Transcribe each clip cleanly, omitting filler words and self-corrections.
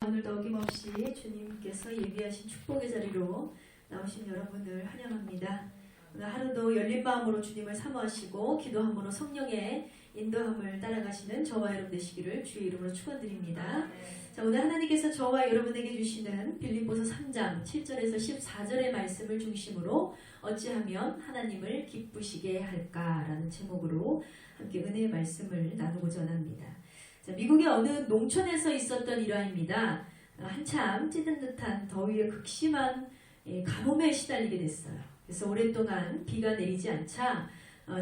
오늘도 어김없이 주님께서 예비하신 축복의 자리로 나오신 여러분을 환영합니다. 오늘 하루도 열린 마음으로 주님을 사모하시고 기도함으로 성령의 인도함을 따라가시는 저와 여러분 되시기를 주의 이름으로 축원드립니다. 자, 오늘 하나님께서 저와 여러분에게 주시는 빌립보서 3장 7절에서 14절의 말씀을 중심으로 어찌하면 하나님을 기쁘시게 할까라는 제목으로 함께 은혜의 말씀을 나누고자 합니다. 자, 미국의 어느 농촌에서 있었던 일화입니다. 한참 찌든 듯한 더위에 극심한 가뭄에 시달리게 됐어요. 그래서 오랫동안 비가 내리지 않자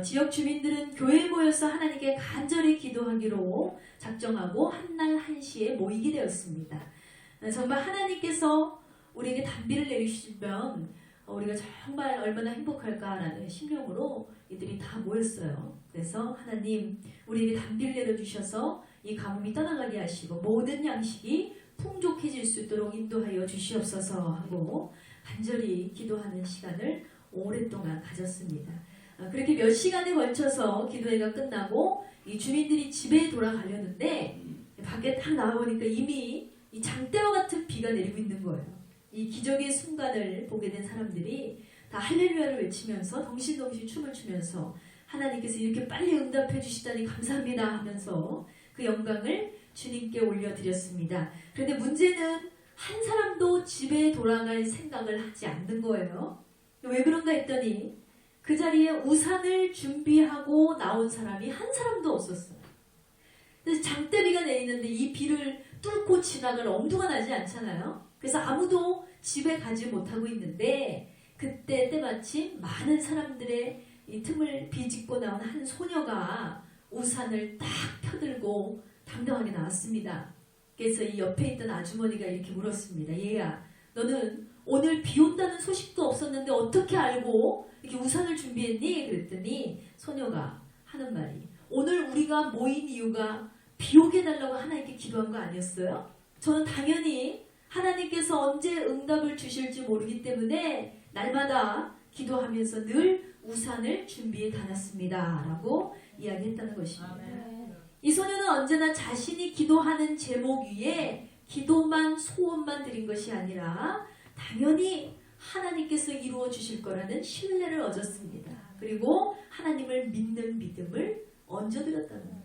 지역 주민들은 교회에 모여서 하나님께 간절히 기도하기로 작정하고 한날 한시에 모이게 되었습니다. 정말 하나님께서 우리에게 단비를 내리시면 우리가 정말 얼마나 행복할까라는 심령으로 이들이 다 모였어요. 그래서 하나님 우리에게 단비를 내려주셔서 이 가뭄이 떠나가게 하시고 모든 양식이 풍족해질 수 있도록 인도하여 주시옵소서 하고 간절히 기도하는 시간을 오랫동안 가졌습니다. 그렇게 몇 시간에 걸쳐서 기도회가 끝나고 이 주민들이 집에 돌아가려는데 밖에 딱 나와보니까 이미 이 장대와 같은 비가 내리고 있는 거예요. 이 기적의 순간을 보게 된 사람들이 다 할렐루야를 외치면서 덩실덩실 춤을 추면서 하나님께서 이렇게 빨리 응답해 주시다니 감사합니다 하면서 그 영광을 주님께 올려드렸습니다. 그런데 문제는 한 사람도 집에 돌아갈 생각을 하지 않는 거예요. 왜 그런가 했더니 그 자리에 우산을 준비하고 나온 사람이 한 사람도 없었어요. 그래서 장대비가 내리는데 이 비를 뚫고 지나갈 엄두가 나지 않잖아요. 그래서 아무도 집에 가지 못하고 있는데 그때 때마침 많은 사람들의 이 틈을 비집고 나온 한 소녀가 우산을 딱 펴들고 당당하게 나왔습니다. 그래서 이 옆에 있던 아주머니가 이렇게 물었습니다. 얘야, 너는 오늘 비 온다는 소식도 없었는데 어떻게 알고 이렇게 우산을 준비했니? 그랬더니 소녀가 하는 말이 오늘 우리가 모인 이유가 비 오게 해달라고 하나님께 기도한 거 아니었어요? 저는 당연히 하나님께서 언제 응답을 주실지 모르기 때문에 날마다 기도하면서 늘 우산을 준비해 다녔습니다. 라고 이야기했다는 것입니다. 이 소녀는 언제나 자신이 기도하는 제목 위에 기도만 소원만 드린 것이 아니라 당연히 하나님께서 이루어 주실 거라는 신뢰를 얻었습니다. 그리고 하나님을 믿는 믿음을 얹어드렸다는 거예요.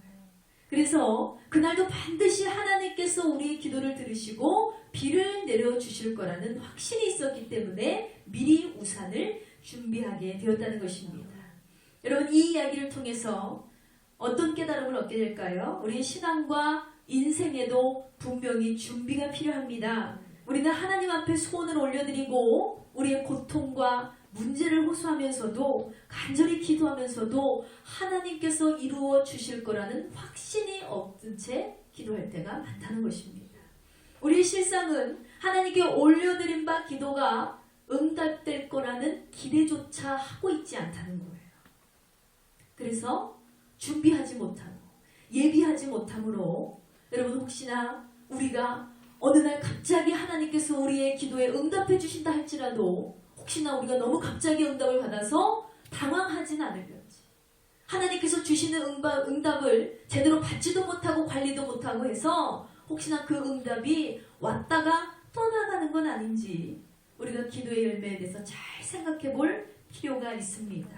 그래서 그날도 반드시 하나님께서 우리의 기도를 들으시고 비를 내려주실 거라는 확신이 있었기 때문에 미리 우산을 준비하게 되었다는 것입니다. 여러분, 이 이야기를 통해서 어떤 깨달음을 얻게 될까요? 우리의 신앙과 인생에도 분명히 준비가 필요합니다. 우리는 하나님 앞에 소원을 올려드리고 우리의 고통과 문제를 호소하면서도 간절히 기도하면서도 하나님께서 이루어 주실 거라는 확신이 없은 채 기도할 때가 많다는 것입니다. 우리의 실상은 하나님께 올려드린 바 기도가 응답될 거라는 기대조차 하고 있지 않다는 거예요. 그래서 준비하지 못하고 예비하지 못함으로 여러분 혹시나 우리가 어느 날 갑자기 하나님께서 우리의 기도에 응답해 주신다 할지라도 혹시나 우리가 너무 갑자기 응답을 받아서 당황하진 않을런지 하나님께서 주시는 응답을 제대로 받지도 못하고 관리도 못하고 해서 혹시나 그 응답이 왔다가 떠나가는 건 아닌지 우리가 기도의 열매에 대해서 잘 생각해 볼 필요가 있습니다.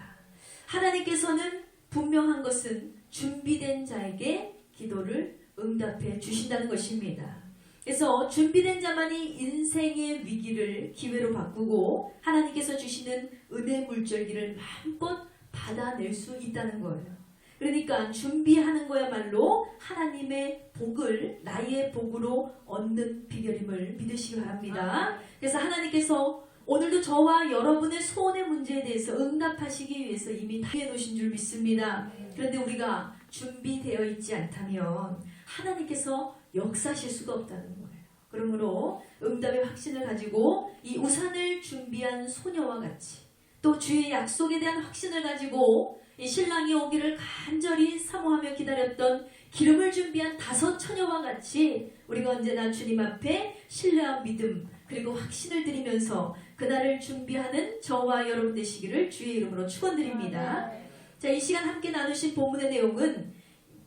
하나님께서는 분명한 것은 준비된 자에게 기도를 응답해 주신다는 것입니다. 그래서 준비된 자만이 인생의 위기를 기회로 바꾸고 하나님께서 주시는 은혜 물줄기를 마음껏 받아낼 수 있다는 거예요. 그러니까 준비하는 거야말로 하나님의 복을 나의 복으로 얻는 비결임을 믿으시기 바랍니다. 그래서 하나님께서 오늘도 저와 여러분의 소원의 문제에 대해서 응답하시기 위해서 이미 다 해놓으신 줄 믿습니다. 그런데 우리가 준비되어 있지 않다면 하나님께서 역사하실 수가 없다는 거예요. 그러므로 응답의 확신을 가지고 이 우산을 준비한 소녀와 같이 또 주의 약속에 대한 확신을 가지고 이 신랑이 오기를 간절히 사모하며 기다렸던 기름을 준비한 5 처녀와 같이 우리가 언제나 주님 앞에 신뢰와 믿음 그리고 확신을 드리면서 그날을 준비하는 저와 여러분 되시기를 주의 이름으로 축원드립니다. 자, 이 시간 함께 나누신 본문의 내용은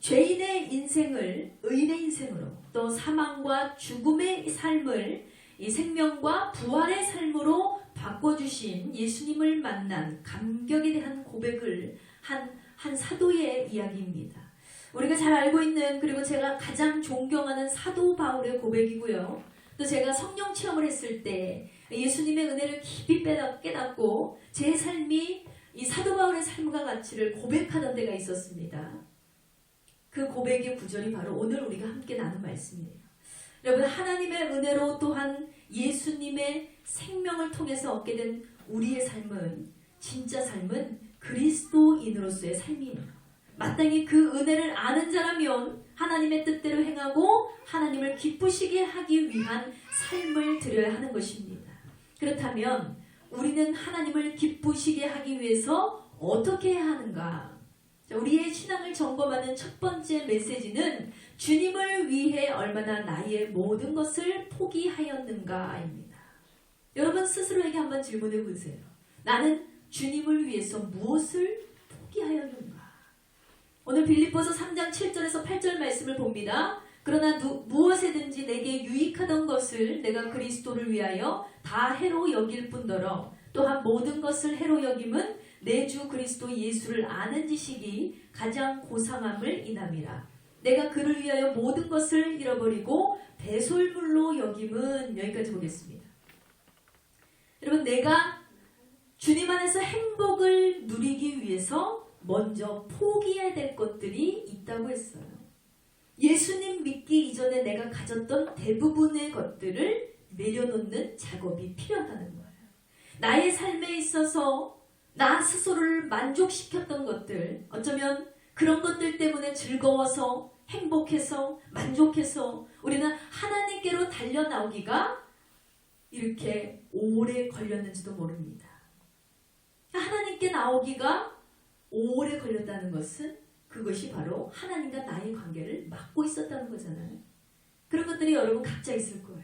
죄인의 인생을 의인의 인생으로, 또 사망과 죽음의 삶을 이 생명과 부활의 삶으로 바꿔주신 예수님을 만난 감격에 대한 고백을 한 사도의 이야기입니다. 우리가 잘 알고 있는, 그리고 제가 가장 존경하는 사도 바울의 고백이고요. 또 제가 성령 체험을 했을 때 예수님의 은혜를 깊이 깨닫고 제 삶이 이 사도 바울의 삶과 가치를 고백하던 때가 있었습니다. 그 고백의 구절이 바로 오늘 우리가 함께 나눈 말씀이에요. 여러분, 하나님의 은혜로 또한 예수님의 생명을 통해서 얻게 된 우리의 삶은, 진짜 삶은 그리스도인으로서의 삶이에요. 마땅히 그 은혜를 아는 자라면 하나님의 뜻대로 행하고 하나님을 기쁘시게 하기 위한 삶을 드려야 하는 것입니다. 그렇다면 우리는 하나님을 기쁘시게 하기 위해서 어떻게 해야 하는가? 우리의 신앙을 점검하는 첫 번째 메시지는 주님을 위해 얼마나 나의 모든 것을 포기하였는가입니다. 여러분 스스로에게 한번 질문해 보세요. 나는 주님을 위해서 무엇을 포기하였는가? 오늘 빌립보서 3장 7절에서 8절 말씀을 봅니다. 그러나 무엇에든지 내게 유익하던 것을 내가 그리스도를 위하여 다 해로 여길 뿐더러 또한 모든 것을 해로 여김은 내 주 그리스도 예수를 아는 지식이 가장 고상함을 인함이라. 내가 그를 위하여 모든 것을 잃어버리고 배설물로 여김은, 여기까지 보겠습니다. 여러분, 내가 주님 안에서 행복을 누리기 위해서 먼저 포기해야 될 것들이 있다고 했어요. 예수님 믿기 이전에 내가 가졌던 대부분의 것들을 내려놓는 작업이 필요하다는 거예요. 나의 삶에 있어서 나 스스로를 만족시켰던 것들, 어쩌면 그런 것들 때문에 즐거워서 행복해서 만족해서 우리는 하나님께로 달려나오기가 이렇게 오래 걸렸는지도 모릅니다. 하나님께 나오기가 오래 걸렸다는 것은 그것이 바로 하나님과 나의 관계를 막고 있었다는 거잖아요. 그런 것들이 여러분 각자 있을 거예요.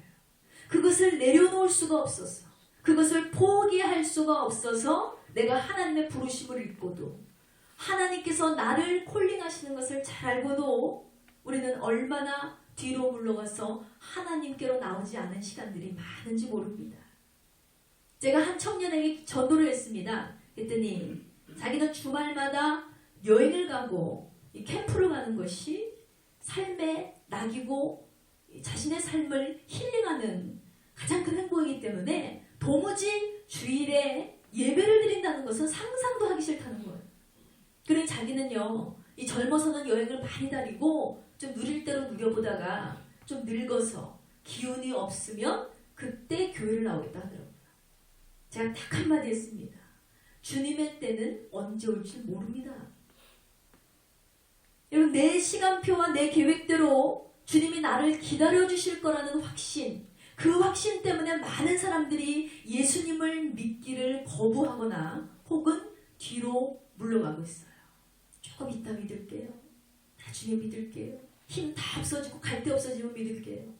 그것을 내려놓을 수가 없어서, 그것을 포기할 수가 없어서 내가 하나님의 부르심을 잊고도, 하나님께서 나를 콜링하시는 것을 잘 알고도 우리는 얼마나 뒤로 물러가서 하나님께로 나오지 않은 시간들이 많은지 모릅니다. 제가 한 청년에게 전도를 했습니다. 그랬더니 자기는 주말마다 여행을 가고 캠프를 가는 것이 삶의 낙이고 자신의 삶을 힐링하는 가장 큰 행복이기 때문에 도무지 주일에 예배를 드린다는 것은 상상도 하기 싫다는 거예요. 그러니 자기는요, 이 젊어서는 여행을 많이 다니고 좀 누릴 대로 누려보다가 좀 늙어서 기운이 없으면 그때 교회를 나오겠다 하더라고요. 제가 딱 한마디 했습니다. 주님의 때는 언제 올지 모릅니다. 여러분, 내 시간표와 내 계획대로 주님이 나를 기다려주실 거라는 확신, 그 확신 때문에 많은 사람들이 예수님을 믿기를 거부하거나 혹은 뒤로 물러가고 있어요. 조금 이따 믿을게요. 나중에 믿을게요. 힘 다 없어지고 갈 데 없어지면 믿을게요.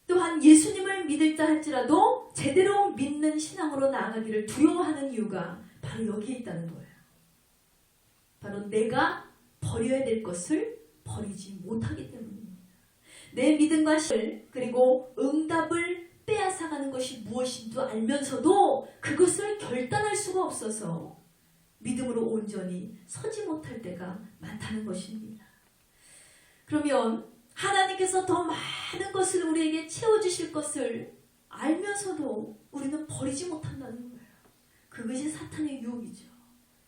또한 예수님을 믿을다 할지라도 제대로 믿는 신앙으로 나아가기를 두려워하는 이유가 바로 여기에 있다는 거예요. 바로 내가 버려야 될 것을 버리지 못하기 때문입니다. 내 믿음과 실, 그리고 응답을 빼앗아가는 것이 무엇인지 알면서도 그것을 결단할 수가 없어서 믿음으로 온전히 서지 못할 때가 많다는 것입니다. 그러면 하나님께서 더 많은 것을 우리에게 채워주실 것을 알면서도 우리는 버리지 못한다는 거예요. 그것이 사탄의 유혹이죠.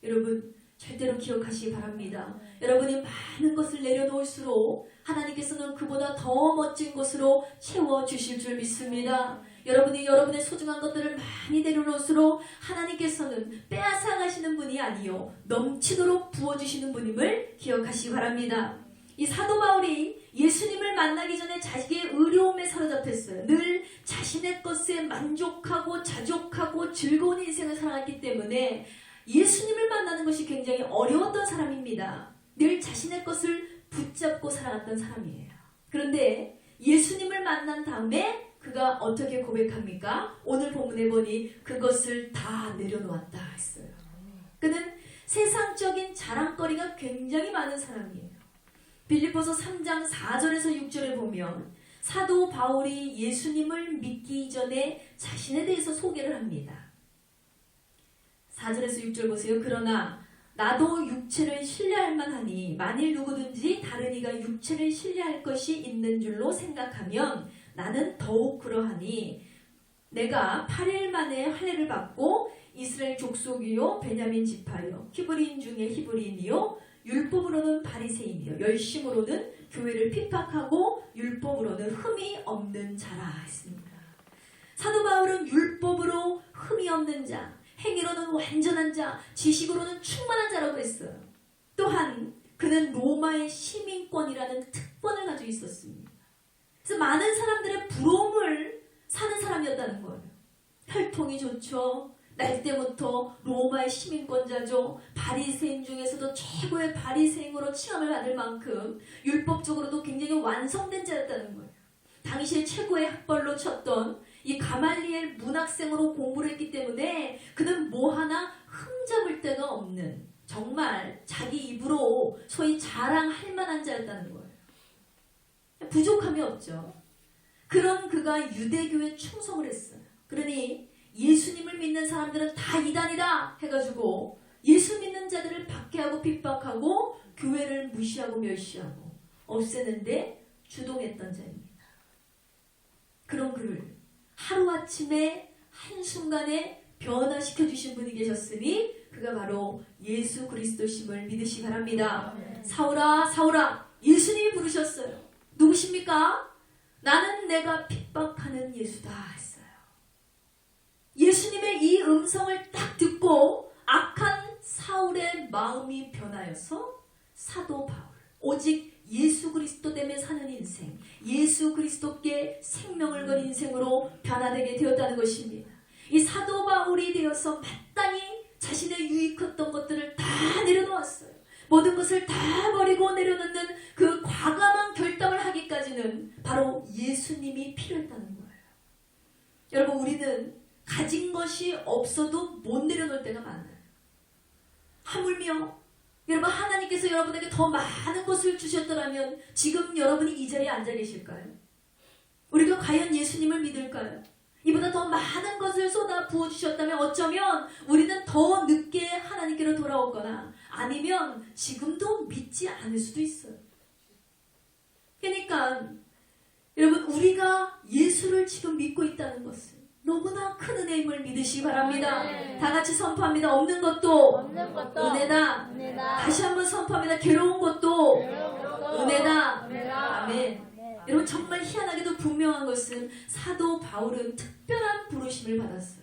여러분, 절대로 기억하시기 바랍니다. 여러분이 많은 것을 내려놓을수록 하나님께서는 그보다 더 멋진 것으로 채워주실 줄 믿습니다. 여러분이 여러분의 소중한 것들을 많이 내려놓을수록 하나님께서는 빼앗아가시는 분이 아니요 넘치도록 부어주시는 분임을 기억하시기 바랍니다. 이 사도 바울이 예수님을 만나기 전에 자기의 의로움에 사로잡혔어요. 늘 자신의 것에 만족하고 자족하고 즐거운 인생을 살아갔기 때문에 예수님을 만나는 것이 굉장히 어려웠던 사람입니다. 늘 자신의 것을 붙잡고 살아갔던 사람이에요. 그런데 예수님을 만난 다음에 그가 어떻게 고백합니까? 오늘 본문에 보니 그것을 다 내려놓았다 했어요. 그는 세상적인 자랑거리가 굉장히 많은 사람이에요. 빌립보서 3장 4절에서 6절에 보면 사도 바울이 예수님을 믿기 이전에 자신에 대해서 소개를 합니다. 4절에서 6절 보세요. 그러나 나도 육체를 신뢰할 만하니 만일 누구든지 다른 이가 육체를 신뢰할 것이 있는 줄로 생각하면 나는 더욱 그러하니 내가 8일 만에 할례를 받고 이스라엘 족속이요 베냐민 지파요 히브리인 중에 히브리인이요 율법으로는 바리새인이요 열심으로는 교회를 핍박하고 율법으로는 흠이 없는 자라 했습니다. 사도 바울은 율법으로 흠이 없는 자, 행위로는 완전한 자, 지식으로는 충만한 자라고 했어요. 또한 그는 로마의 시민권이라는 특권을 가지고 있었습니다. 그래서 많은 사람들의 부러움을 사는 사람이었다는 거예요. 혈통이 좋죠. 날 때부터 로마의 시민권자죠. 바리새인 중에서도 최고의 바리새인으로 칭함을 받을 만큼 율법적으로도 굉장히 완성된 자였다는 거예요. 당시에 최고의 학벌로 쳤던 이 가말리엘 문학생으로 공부를 했기 때문에 그는 뭐 하나 흠잡을 데가 없는 정말 자기 입으로 소위 자랑할 만한 자였다는 거예요. 부족함이 없죠. 그런 그가 유대교에 충성을 했어요. 그러니 예수님을 믿는 사람들은 다 이단이다 해가지고 예수 믿는 자들을 박해하고 핍박하고 교회를 무시하고 멸시하고 없애는데 주동했던 자입니다. 그런 그를 하루아침에 한순간에 변화시켜 주신 분이 계셨으니 그가 바로 예수 그리스도심을 믿으시기 바랍니다. 사울아 사울아 예수님이 부르셨어요. 누구십니까? 나는 내가 핍박하는 예수다 했어요. 예수님의 이 음성을 딱 듣고 악한 사울의 마음이 변하여서 사도 바울 오직 예수 그리스도 때문에 사는 인생, 예수 그리스도께 생명을 건 인생으로 변화되게 되었다는 것입니다. 이 사도 바울이 되어서 마땅히 자신의 유익했던 것들을 다 내려놓았어요. 모든 것을 다 버리고 내려놓는 그 과감한 결단을 하기까지는 바로 예수님이 필요했다는 거예요. 여러분 우리는 가진 것이 없어도 못 내려놓을 때가 많아요. 하물며 여러분 하나님께서 여러분에게 더 많은 것을 주셨더라면 지금 여러분이 이 자리에 앉아 계실까요? 우리가 과연 예수님을 믿을까요? 이보다 더 많은 것을 쏟아 부어주셨다면 어쩌면 우리는 더 늦게 하나님께로 돌아오거나 아니면 지금도 믿지 않을 수도 있어요. 그러니까 여러분 우리가 예수를 지금 믿고 있다는 것은 너무나 큰 은혜임을 믿으시기 바랍니다. 다 같이 선포합니다. 없는 것도 은혜다. 다시 한번 선포합니다. 괴로운 것도 은혜다. 아멘. 여러분 정말 희한하게도 분명한 것은 사도 바울은 특별한 부르심을 받았어요.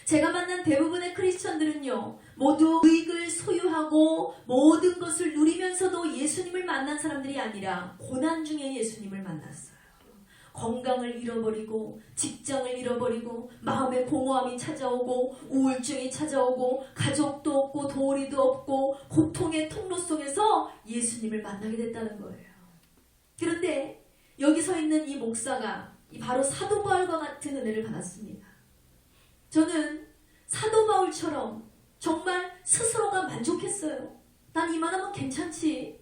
제가 만난 대부분의 크리스천들은요 모두 의익을 소유하고 모든 것을 누리면서도 예수님을 만난 사람들이 아니라 고난 중에 예수님을 만났어요. 건강을 잃어버리고 직장을 잃어버리고 마음의 공허함이 찾아오고 우울증이 찾아오고 가족도 없고 도리도 없고 고통의 통로 속에서 예수님을 만나게 됐다는 거예요. 그런데 여기 서 있는 이 목사가 바로 사도 바울과 같은 은혜를 받았습니다. 저는 사도 바울처럼 정말 스스로가 만족했어요. 난 이만하면 괜찮지.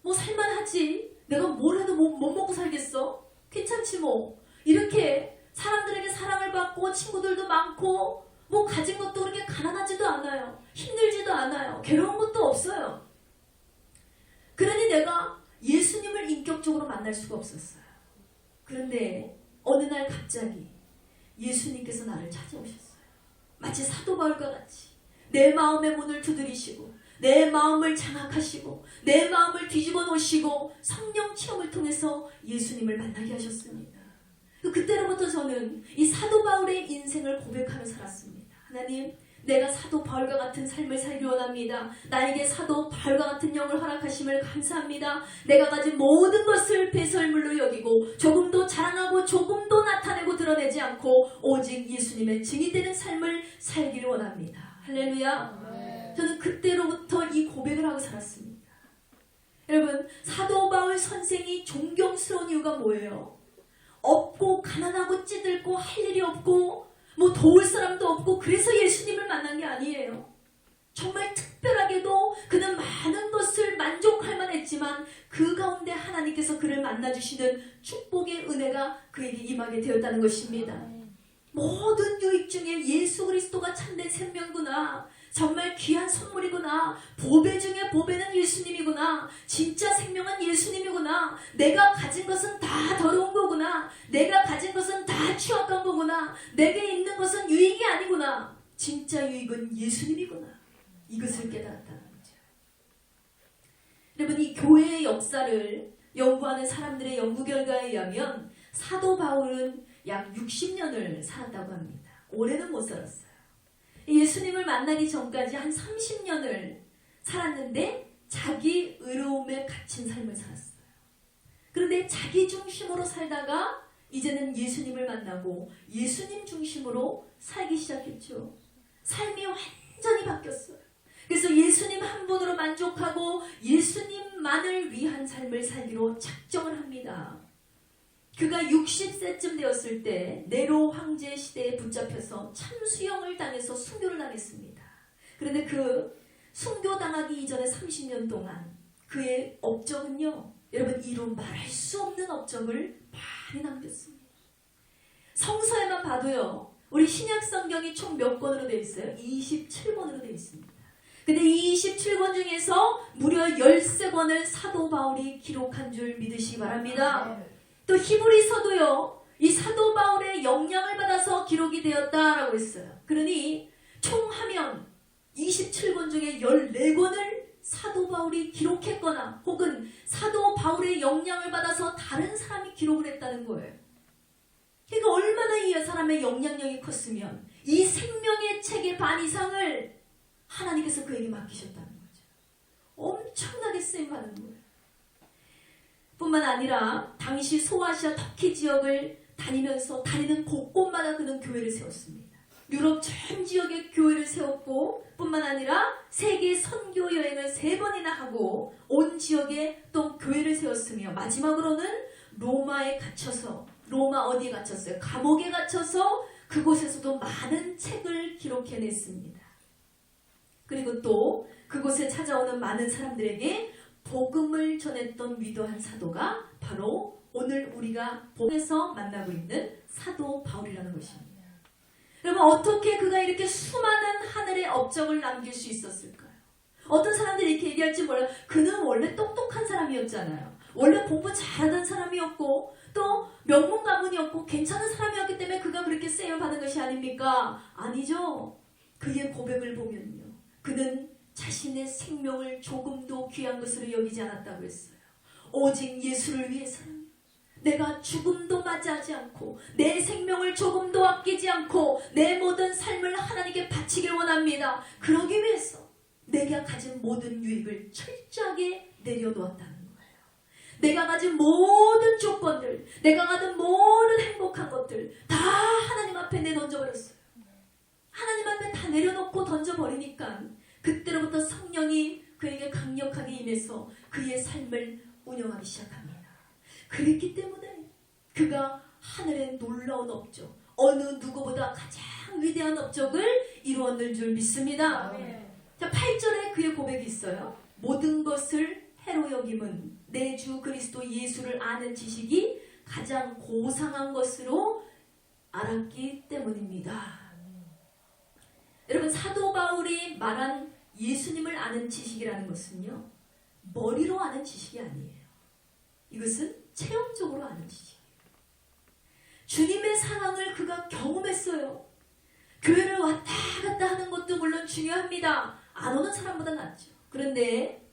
뭐 살만하지. 내가 뭘 해도 못 먹고 살겠어. 괜찮지 뭐. 이렇게 사람들에게 사랑을 받고 친구들도 많고 뭐 가진 것도 그렇게 가난하지도 않아요. 힘들지도 않아요. 괴로운 것도 없어요. 그러니 내가 예수님을 인격적으로 만날 수가 없었어요. 그런데 어느 날 갑자기 예수님께서 나를 찾아오셨어요. 마치 사도 바울과 같이 내 마음의 문을 두드리시고 내 마음을 장악하시고 내 마음을 뒤집어 놓으시고 성령 체험을 통해서 예수님을 만나게 하셨습니다. 그때로부터 저는 이 사도 바울의 인생을 고백하며 살았습니다. 하나님, 내가 사도 바울과 같은 삶을 살기 원합니다. 나에게 사도 바울과 같은 영을 허락하심을 감사합니다. 내가 가진 모든 것을 배설물로 여기고 조금도 자랑하고 조금도 나타내고 드러내지 않고 오직 예수님의 증인되는 삶을 살기를 원합니다. 할렐루야. 저는 그때로부터 이 고백을 하고 살았습니다. 여러분, 사도 바울 선생이 존경스러운 이유가 뭐예요? 없고 가난하고 찌들고 할 일이 없고 뭐 도울 사람도 없고 그래서 예수님을 만난 게 아니에요. 정말 특별하게도 그는 많은 것을 만족할 만했지만 그 가운데 하나님께서 그를 만나주시는 축복의 은혜가 그에게 임하게 되었다는 것입니다. 모든 유익 중에 예수 그리스도가 참된 생명이구나. 정말 귀한 선물이구나. 보배 중에 보배는 예수님이구나. 진짜 생명은 예수님이구나. 내가 가진 것은 다 더러운 거구나. 내가 가진 것은 다 취약한 거구나. 내게 있는 것은 유익이 아니구나. 진짜 유익은 예수님이구나. 이것을 깨달았다는 거죠. 여러분, 이 교회의 역사를 연구하는 사람들의 연구 결과에 의하면 사도 바울은 약 60년을 살았다고 합니다. 올해는 못 살았어요. 예수님을 만나기 전까지 한 30년을 살았는데 자기 의로움에 갇힌 삶을 살았어요. 그런데 자기 중심으로 살다가 이제는 예수님을 만나고 예수님 중심으로 살기 시작했죠. 삶이 완전히 바뀌었어요. 그래서 예수님 한 분으로 만족하고 예수님만을 위한 삶을 살기로 작정을 합니다. 그가 60세쯤 되었을 때 네로 황제 시대에 붙잡혀서 참수형을 당해서 순교를 당했습니다. 그런데 그 순교당하기 이전에 30년 동안 그의 업적은요, 여러분, 이루 말할 수 없는 업적을 많이 남겼습니다. 성서에만 봐도요, 우리 신약 성경이 총 몇 권으로 되어 있어요? 27권으로 되어 있습니다. 근데 이 27권 중에서 무려 13권을 사도 바울이 기록한 줄 믿으시기 바랍니다. 또 히브리서도요, 이 사도 바울의 영향을 받아서 기록이 되었다라고 했어요. 그러니 총 하면 27권 중에 14권을 사도 바울이 기록했거나 혹은 사도 바울의 영향을 받아서 다른 사람이 기록을 했다는 거예요. 그러니까 얼마나 이 사람의 영향력이 컸으면 이 생명의 책의 반 이상을 하나님께서 그에게 맡기셨다는 거죠. 엄청나게 쓰임받는 거예요. 뿐만 아니라 당시 소아시아 터키 지역을 다니는 곳곳마다 그는 교회를 세웠습니다. 유럽 전 지역에 교회를 세웠고 뿐만 아니라 세계 선교 여행을 3번이나 하고 온 지역에 또 교회를 세웠으며 마지막으로는 로마에 갇혀서, 로마 어디에 갇혔어요? 감옥에 갇혀서 그곳에서도 많은 책을 기록해냈습니다. 그리고 또 그곳에 찾아오는 많은 사람들에게 복음을 전했던 위대한 사도가 바로 오늘 우리가 복음에서 만나고 있는 사도 바울이라는 것입니다. 여러분, 어떻게 그가 이렇게 수많은 하늘의 업적을 남길 수 있었을까요? 어떤 사람들이 이렇게 얘기할지 몰라요. 그는 원래 똑똑한 사람이었잖아요. 원래 공부 잘하던 사람이었고 또 명문 가문이었고 괜찮은 사람이었기 때문에 그가 그렇게 쓰임을 받은 것이 아닙니까? 아니죠. 그의 고백을 보면요, 그는 자신의 생명을 조금도 귀한 것으로 여기지 않았다고 했어요. 오직 예수를 위해서는 내가 죽음도 맞이하지 않고 내 생명을 조금도 아끼지 않고 내 모든 삶을 하나님께 바치길 원합니다. 그러기 위해서 내가 가진 모든 유익을 철저하게 내려놓았다는 거예요. 내가 가진 모든 조건들, 내가 가진 모든 행복한 것들 다 하나님 앞에 내던져버렸어요. 하나님 앞에 다 내려놓고 던져버리니까 그때로부터 성령이 그에게 강력하게 임해서 그의 삶을 운영하기 시작합니다. 그랬기 때문에 그가 하늘의 놀라운 업적, 어느 누구보다 가장 위대한 업적을 이루었는 줄 믿습니다. 자, 8절에 그의 고백이 있어요. 모든 것을 해로 여김은 내 주 그리스도 예수를 아는 지식이 가장 고상한 것으로 알았기 때문입니다. 여러분, 사도 바울이 말한 예수님을 아는 지식이라는 것은요, 머리로 아는 지식이 아니에요. 이것은 체험적으로 아는 지식이에요. 주님의 상황을 그가 경험했어요. 교회를 왔다 갔다 하는 것도 물론 중요합니다. 안 오는 사람보다 낫죠. 그런데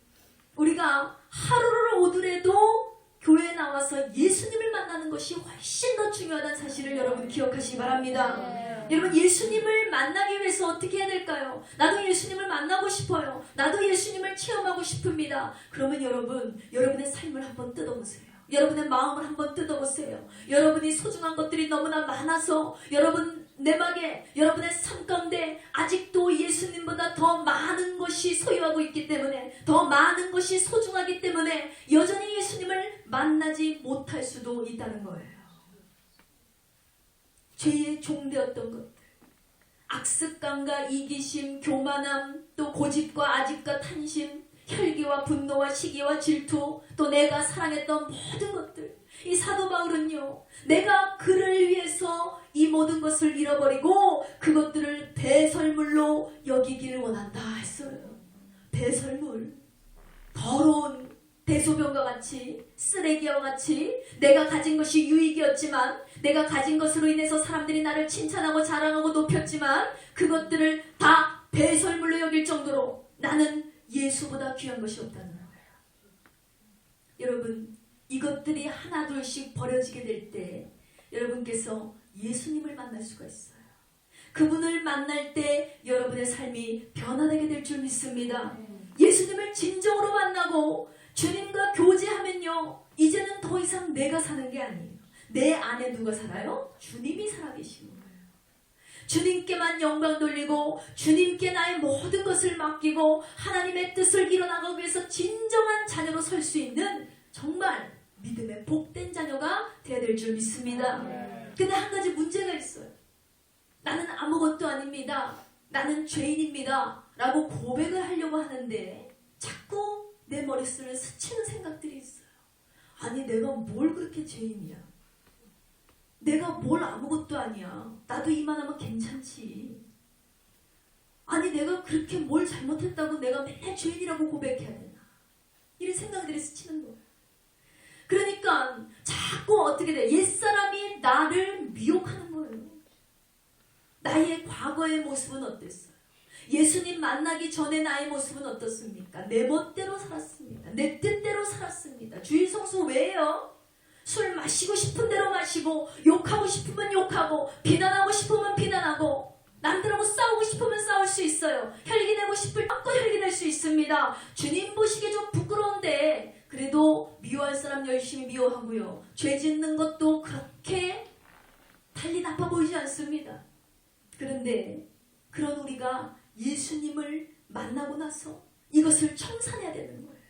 우리가 하루를 오더라도 교회에 나와서 예수님을 만나는 것이 훨씬 더 중요하다는 사실을 여러분 기억하시기 바랍니다. 여러분, 예수님을 만나기 위해서 어떻게 해야 될까요? 나도 예수님을 만나고 싶어요. 나도 예수님을 체험하고 싶습니다. 그러면 여러분, 여러분의 삶을 한번 뜯어보세요. 여러분의 마음을 한번 뜯어보세요. 여러분이 소중한 것들이 너무나 많아서 여러분 내막에, 여러분의 삶 가운데 아직도 예수님보다 더 많은 것이 소유하고 있기 때문에, 더 많은 것이 소중하기 때문에 여전히 예수님을 만나지 못할 수도 있다는 거예요. 죄의 종되었던 것들, 악습감과 이기심, 교만함, 또 고집과 아집과 탄심, 혈기와 분노와 시기와 질투, 또 내가 사랑했던 모든 것들. 이 사도 바울은요, 내가 그를 위해서 이 모든 것을 잃어버리고 그것들을 배설물로 여기기를 원한다 했어요. 배설물, 더러운 대소변과 같이, 쓰레기와 같이 내가 가진 것이 유익이었지만, 내가 가진 것으로 인해서 사람들이 나를 칭찬하고 자랑하고 높였지만 그것들을 다 배설물로 여길 정도로 나는 예수보다 귀한 것이 없다는 거예요. 여러분, 이것들이 하나둘씩 버려지게 될 때 여러분께서 예수님을 만날 수가 있어요. 그분을 만날 때 여러분의 삶이 변화되게 될 줄 믿습니다. 예수님을 진정으로 만나고 주님과 교제하면요, 이제는 더 이상 내가 사는 게 아니에요. 내 안에 누가 살아요? 주님이 살아계시는 거예요. 주님께만 영광 돌리고 주님께 나의 모든 것을 맡기고 하나님의 뜻을 이뤄나가기 위해서 진정한 자녀로 설 수 있는 정말 믿음의 복된 자녀가 되어야 될 줄 믿습니다. 근데 한 가지 문제가 있어요. 나는 아무것도 아닙니다. 나는 죄인입니다. 라고 고백을 하려고 하는데 자꾸 내 머릿속에 스치는 생각들이 있어요. 아니, 내가 뭘 그렇게 죄인이야? 내가 뭘 아무것도 아니야? 나도 이만하면 괜찮지. 아니, 내가 그렇게 뭘 잘못했다고 내가 맨날 죄인이라고 고백해야 되나? 이런 생각들이 스치는 거예요. 그러니까 자꾸 어떻게 돼? 옛사람이 나를 미혹하는 거예요. 나의 과거의 모습은 어땠어요? 예수님 만나기 전에 나의 모습은 어떻습니까? 내 멋대로 살았습니다. 내 뜻대로 살았습니다. 주일 성수 왜요? 술 마시고 싶은 대로 마시고, 욕하고 싶으면 욕하고, 비난하고 싶으면 비난하고, 남들하고 싸우고 싶으면 싸울 수 있어요. 혈기내고 싶을 때 혈기낼 수 있습니다. 주님 보시기에 좀 부끄러운데 그래도 미워할 사람 열심히 미워하고요. 죄 짓는 것도 그렇게 달리 나빠 보이지 않습니다. 그런데 그런 우리가 예수님을 만나고 나서 이것을 청산해야 되는 거예요.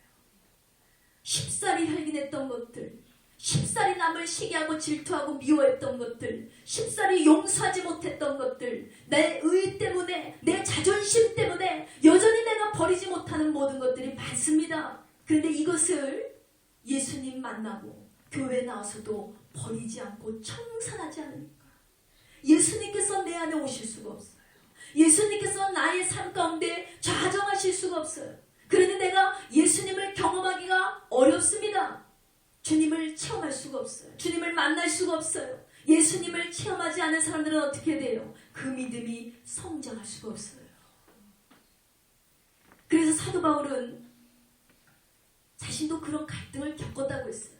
쉽사리 혈기냈던 것들, 쉽사리 남을 시기하고 질투하고 미워했던 것들, 쉽사리 용서하지 못했던 것들, 내 의 때문에, 내 자존심 때문에 여전히 내가 버리지 못하는 모든 것들이 많습니다. 그런데 이것을 예수님 만나고 교회에 나와서도 버리지 않고 청산하지 않으니까 예수님께서 내 안에 오실 수가 없어요. 예수님께서 나의 삶 가운데 좌정하실 수가 없어요. 그런데 내가 예수님을 경험하기가 어렵습니다. 주님을 체험할 수가 없어요. 주님을 만날 수가 없어요. 예수님을 체험하지 않은 사람들은 어떻게 돼요? 그 믿음이 성장할 수가 없어요. 그래서 사도 바울은 자신도 그런 갈등을 겪었다고 했어요.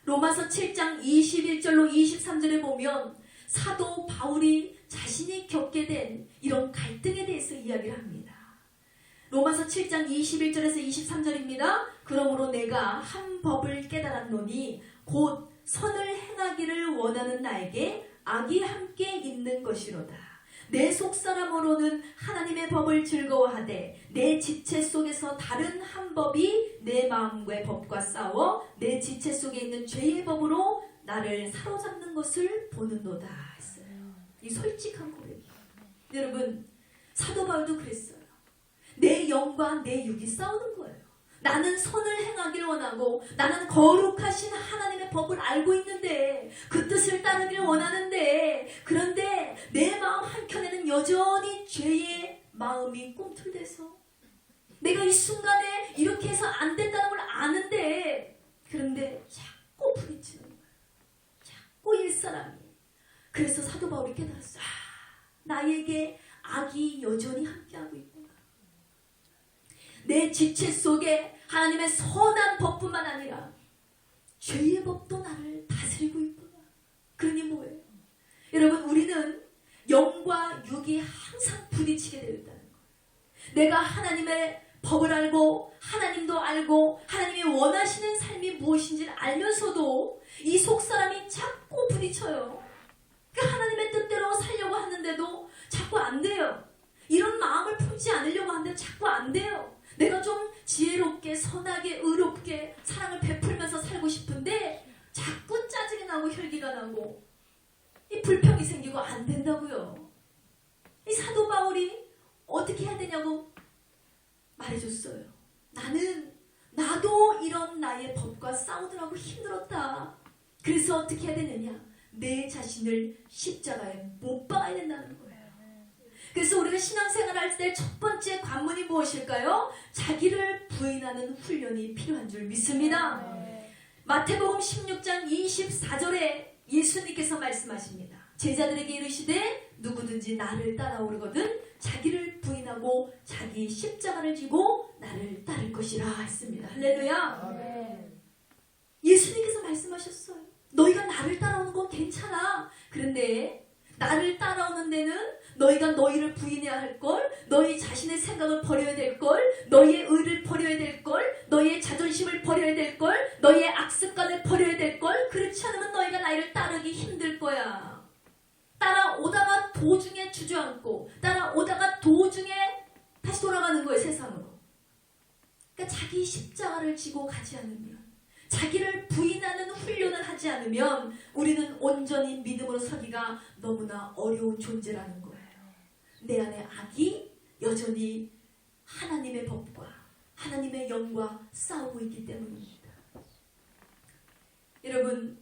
로마서 7장 21절로 23절에 보면 사도 바울이 자신이 겪게 된 이런 갈등에 대해서 이야기를 합니다. 로마서 7장 21절에서 23절입니다. 그러므로 내가 한 법을 깨달았노니 곧 선을 행하기를 원하는 나에게 악이 함께 있는 것이로다. 내 속사람으로는 하나님의 법을 즐거워하되 내 지체 속에서 다른 한 법이 내 마음의 법과 싸워 내 지체 속에 있는 죄의 법으로 나를 사로잡는 것을 보는도다 했어요. 이 솔직한 고백이에요. 여러분, 사도 바울도 그랬어요. 내 영과 내 육이 싸우는 거예요. 나는 선을 행하길 원하고 나는 거룩하신 하나님의 법을 알고 있는데 그 뜻을 따르길 원하는데, 그런데 내 마음 한켠에는 여전히 죄의 마음이 꿈틀대서 내가 이 순간에 이렇게 해서 안 된다는 걸 아는데, 그런데 자꾸 부딪히는 거예요. 자꾸 옛사람이. 그래서 사도 바울이 깨달았어요. 나에게 악이 여전히 함께하고 있구나. 내 지체 속에 하나님의 선한 법뿐만 아니라 죄의 법도 나를 다스리고 있구나. 그러니 뭐예요? 여러분, 우리는 영과 육이 항상 부딪히게 되어 있다는 거예요. 내가 하나님의 법을 알고 하나님도 알고 하나님이 원하시는 삶이 무엇인지를 알면서도 이 속사람이 자꾸 부딪혀요. 그러니까 하나님의 뜻대로 살려고 하는데도 자꾸 안 돼요. 이런 마음을 품지 않으려고 하는데 자꾸 안 돼요. 내가 좀 지혜롭게 선하게 의롭게 사랑을 베풀면서 살고 싶은데 자꾸 짜증이 나고 혈기가 나고 이 불평이 생기고 안 된다고요. 이 사도 바울이 어떻게 해야 되냐고 말씀하셨어요. 나도 이런 나의 법과 싸우느라고 힘들었다. 그래서 어떻게 해야 되느냐? 내 자신을 십자가에 못 박아야 된다는 거예요. 그래서 우리가 신앙생활 할 때 첫 번째 관문이 무엇일까요? 자기를 부인하는 훈련이 필요한 줄 믿습니다. 마태복음 16장 24절에 예수님께서 말씀하십니다. 제자들에게 이르시되 누구든지 나를 따라오려거든 자기를 부인하고 자기 십자가를 지고 나를 따를 것이라 했습니다. 할렐루야. 예수님께서 말씀하셨어요. 너희가 나를 따라오는 건 괜찮아. 그런데 나를 따라오는 데는 너희가 너희를 부인해야 할걸, 너희 자신의 생각을 버려야 될걸, 너희의 의를 버려야 될걸, 너희의 자존심을 버려야 될걸, 너희의 악습관을 버려야 될걸. 그렇지 않으면 너희가 나를 따르기 힘들 거야. 따라오다가 도중에 주저앉고 따라오다가 도중에 다시 돌아가는 거예요, 세상으로. 그러니까 자기 십자가를 지고 가지 않으면, 자기를 부인하는 훈련을 하지 않으면 우리는 온전히 믿음으로 서기가 너무나 어려운 존재라는 거예요. 내 안에 악이 여전히 하나님의 법과 하나님의 영과 싸우고 있기 때문입니다. 여러분,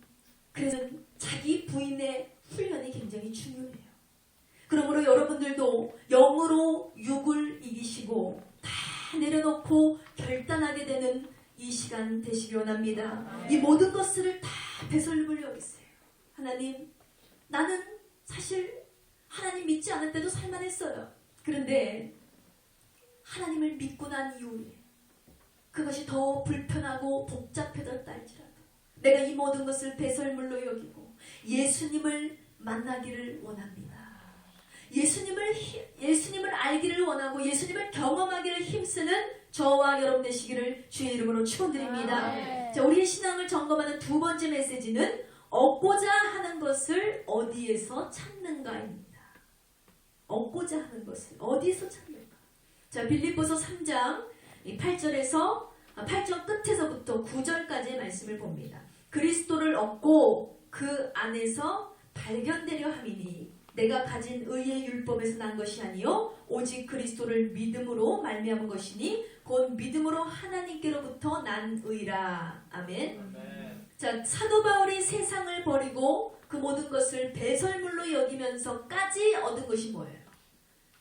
그래서 자기 부인의 훈련이 굉장히 중요해요. 그러므로 여러분들도 영으로 육을 이기시고 다 내려놓고 결단하게 되는 이 시간 되시기 원합니다. 이 모든 것을 다 배설물 여기세요. 하나님, 나는 사실 하나님 믿지 않을 때도 살만했어요. 그런데 하나님을 믿고 난 이후에 그것이 더 불편하고 복잡해졌다 할지라도 내가 이 모든 것을 배설물로 여기고 예수님을 만나기를 원합니다. 예수님을 알기를 원하고 예수님을 경험하기를 힘쓰는 저와 여러분 되시기를 주의 이름으로 축원드립니다. 자, 우리의 신앙을 점검하는 두 번째 메시지는 얻고자 하는 것을 어디에서 찾는가입니다. 얻고자 하는 것을 어디에서 찾는가? 자, 빌립보서 3장 8절 끝에서부터 9절까지의 말씀을 봅니다. 그리스도를 얻고 그 안에서 발견되려 함이니 내가 가진 의의 율법에서 난 것이 아니요 오직 그리스도를 믿음으로 말미암은 것이니 곧 믿음으로 하나님께로부터 난 의라. 아멘. 자, 사도 바울이 세상을 버리고 그 모든 것을 배설물로 여기면서까지 얻은 것이 뭐예요?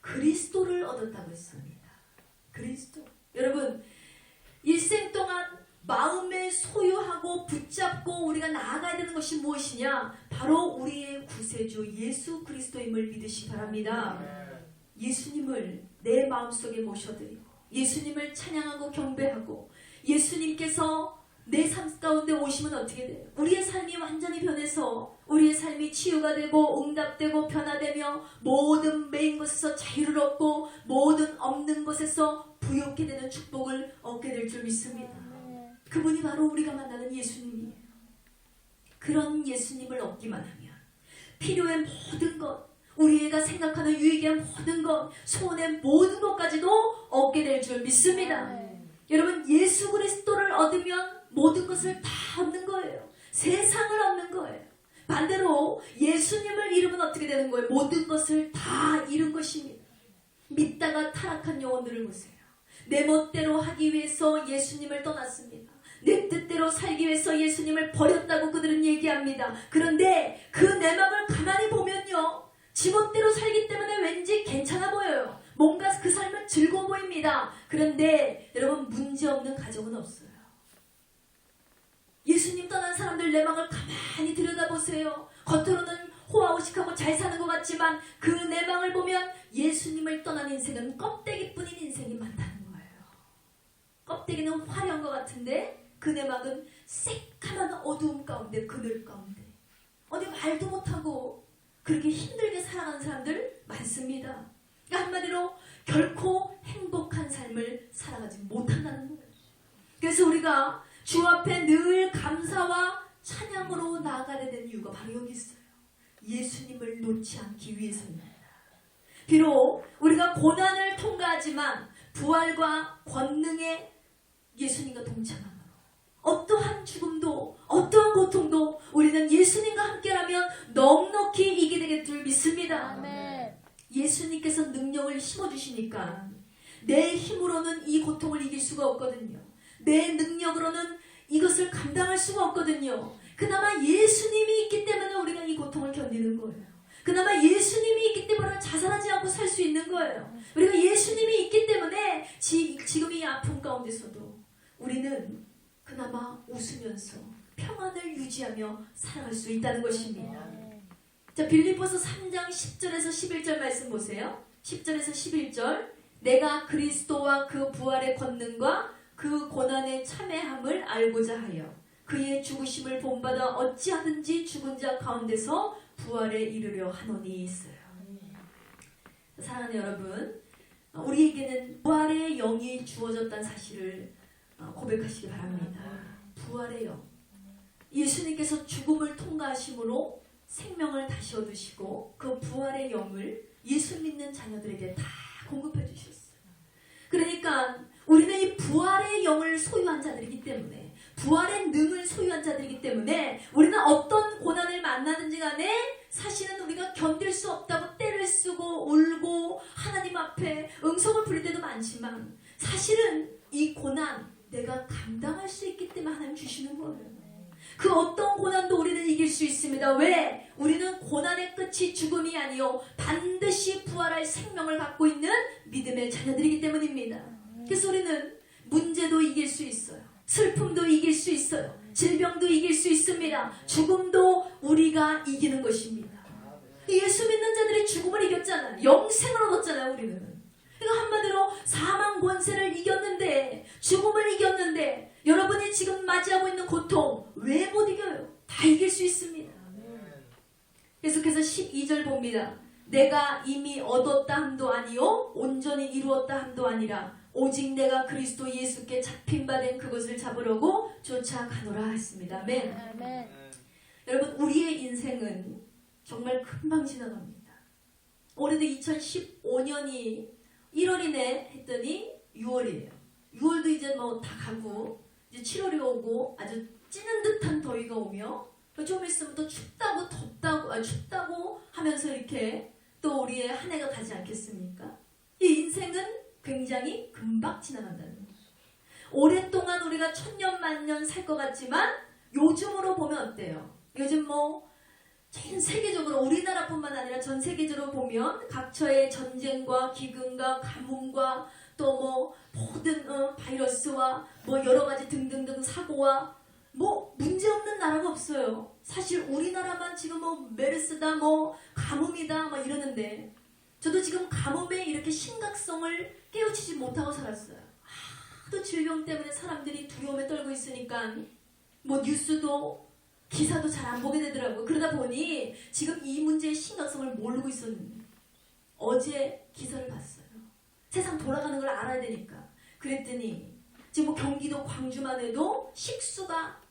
그리스도를 얻었다고 했습니다. 그리스도. 여러분, 일생 동안 마음에 소유하고 붙잡고 우리가 나아가야 되는 것이 무엇이냐? 바로 우리의 구세주 예수 그리스도임을 믿으시 바랍니다. 예수님을 내 마음속에 모셔드리고 예수님을 찬양하고 경배하고 예수님께서 내 삶 가운데 오시면 어떻게 돼요? 우리의 삶이 완전히 변해서 우리의 삶이 치유가 되고 응답되고 변화되며 모든 매인 것에서 자유를 얻고 모든 없는 것에서 부욕게 되는 축복을 얻게 될 줄 믿습니다. 그분이 바로 우리가 만나는 예수님이에요. 그런 예수님을 얻기만 하면 필요의 모든 것, 우리가 생각하는 유익의 모든 것, 소원의 모든 것까지도 얻게 될 줄 믿습니다. 여러분, 예수 그리스도를 얻으면 모든 것을 다 얻는 거예요. 세상을 얻는 거예요. 반대로 예수님을 잃으면 어떻게 되는 거예요? 모든 것을 다 잃은 것입니다. 믿다가 타락한 영혼들을 보세요. 내 멋대로 하기 위해서 예수님을 떠났습니다. 내 뜻대로 살기 위해서 예수님을 버렸다고 그들은 얘기합니다. 그런데 그 내막을 가만히 보면요, 지멋대로 살기 때문에 왠지 괜찮아 보여요. 뭔가 그 삶은 즐거워 보입니다. 그런데 여러분, 문제없는 가정은 없어요. 예수님 떠난 사람들 내막을 가만히 들여다보세요. 겉으로는 호화호식하고 잘 사는 것 같지만 그 내막을 보면 예수님을 떠난 인생은 껍데기뿐인 인생이 많다는 거예요. 껍데기는 화려한 것 같은데 그 내막은 새카만 어두움 가운데, 그늘 가운데 어디 말도 못하고 그렇게 힘들게 살아가는 사람들 많습니다. 그러니까 한마디로 결코 행복한 삶을 살아가지 못한다는 거예요. 그래서 우리가 주 앞에 늘 감사와 찬양으로 나아가야 되는 이유가 바로 여기 있어요. 예수님을 놓지 않기 위해서입니다. 비록 우리가 고난을 통과하지만 부활과 권능의 예수님과 동참함으로 어떠한 죽음도 어떠한 고통도 우리는 예수님과 함께라면 넉넉히 이기게 될 줄 믿습니다. 아멘. 예수님께서 능력을 심어주시니까 내 힘으로는 이 고통을 이길 수가 없거든요. 내 능력으로는 이것을 감당할 수가 없거든요. 그나마 예수님이 있기 때문에 우리가 이 고통을 견디는 거예요. 그나마 예수님이 있기 때문에 자살하지 않고 살 수 있는 거예요. 우리가 예수님이 있기 때문에 지금 이 아픔 가운데서도 우리는 그나마 웃으면서 평안을 유지하며 살아갈 수 있다는 것입니다. 자, 빌립보서 3장 10절에서 11절 말씀 보세요. 10절에서 11절. 내가 그리스도와 그 부활의 권능과 그 고난의 참회함을 알고자 하여 그의 죽으심을 본받아 어찌하든지 죽은 자 가운데서 부활에 이르려 하노니 있어요. 사랑하는 여러분, 우리에게는 부활의 영이 주어졌다는 사실을 고백하시기 바랍니다. 부활의 영. 예수님께서 죽음을 통과하심으로 생명을 다시 얻으시고 그 부활의 영을 예수 믿는 자녀들에게 다 공급해 주셨어요. 그러니까 우리는 이 부활의 영을 소유한 자들이기 때문에, 부활의 능을 소유한 자들이기 때문에 우리는 어떤 고난을 만나든지 간에 사실은 우리가 견딜 수 없다고 떼를 쓰고 울고 하나님 앞에 응석을 부릴 때도 많지만 사실은 이 고난 내가 감당할 수 있기 때문에 하나님 주시는 거예요. 그 어떤 고난도 우리는 이길 수 있습니다. 왜? 우리는 고난의 끝이 죽음이 아니요 반드시 부활할 생명을 갖고 있는 믿음의 자녀들이기 때문입니다. 그래서 우리는 문제도 이길 수 있어요. 슬픔도 이길 수 있어요. 질병도 이길 수 있습니다. 죽음도 우리가 이기는 것입니다. 예수 믿는 자들이 죽음을 이겼잖아요. 영생을 얻었잖아요. 우리는. 그러니까 한마디로 사망 권세를 이겼는데, 죽음을 이겼는데, 여러분이 지금 맞이하고 있는 고통 왜 못 이겨요? 다 이길 수 있습니다. 계속해서 12절 봅니다. 내가 이미 얻었다 함도 아니요 온전히 이루었다 함도 아니라 오직 내가 그리스도 예수께 잡힌 바 된 그것을 잡으려고 쫓아가노라 했습니다. 아멘. 아멘. 여러분, 우리의 인생은 정말 금방 지나갑니다. 올해도 2015년이 1월이네 했더니 6월이에요. 6월도 이제 뭐 다 가고 이제 7월이 오고 아주 찌는 듯한 더위가 오며 좀 있으면 또 춥다고 춥다고 하면서 이렇게 또 우리의 한 해가 가지 않겠습니까? 이 인생은 굉장히 금방 지나간다는 거예요. 오랫동안 우리가 천년 만년 살 것 같지만 요즘으로 보면 어때요? 요즘 뭐 전 세계적으로 우리나라뿐만 아니라 전 세계적으로 보면 각처의 전쟁과 기근과 가뭄과 또 뭐 모든 바이러스와 뭐 여러 가지 등등등 사고와 뭐 문제없는 나라가 없어요. 사실 우리나라만 지금 뭐 메르스다 뭐 가뭄이다 막 이러는데 저도 지금 가뭄의 이렇게 심각성을 깨우치지 못하고 살았어요. 하도 질병 때문에 사람들이 두려움에 떨고 있으니까 뭐 뉴스도 기사도 잘 안 보게 되더라고요. 그러다 보니 지금 이 문제의 심각성을 모르고 있었는데 어제 기사를 봤어요. 세상 돌아가는 걸 알아야 되니까. 그랬더니 지금 뭐 경기도 광주만 해도 식수가